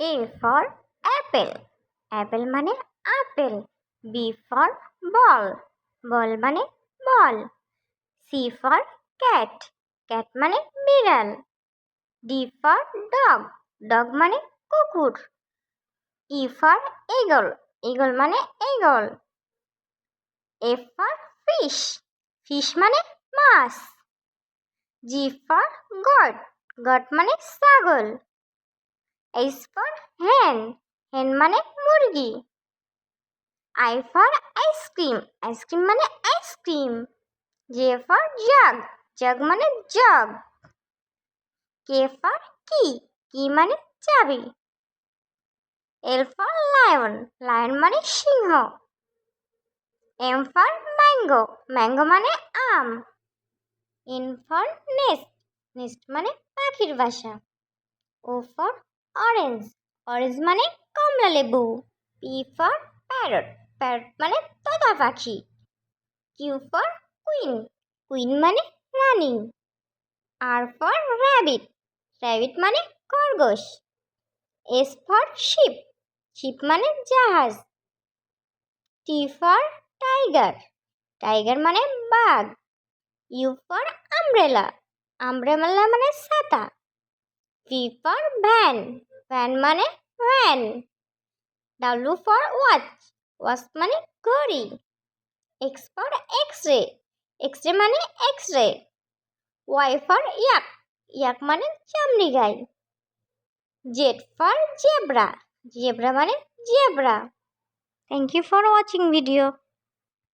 A for apple. Apple মানে apple. B for ball. Ball মানে বল। C for cat. Cat মানে বিড়াল। D for dog. Dog মানে কুকুর। E for eagle. Eagle মানে eagle. F for fish. Fish মানে মাছ। G for goat. Goat মানে ছাগল। H for hen. Hen মানে মুরগি। I for ice cream. Ice cream মানে ice cream. J for jug. Jug মানে jug. K for key. Key মানে চাবি। L for lion. Lion মানে সিংহ। M for mango. Mango মানে আম। N for nest. Nest মানে পাখির বাসা। O for orange. Orange মানে কমলা লেবু। P for parrot. Parrot মানে তোতা পাখি। Q for queen. Queen মানে রানী। R for rabbit. Rabbit মানে খরগোশ। S for ship. Ship মানে জাহাজ। T for tiger. Tiger মানে বাঘ। U for umbrella. Umbrella মানে ছাতা। V for van. Van মানে van. W for watch. Watch মানে ঘড়ি। X for x-ray. X-ray মানে x-ray. Y for yak. Yak মানে চামড়ি গাই। Z for zebra. Zebra মানে zebra. Thank you for watching video.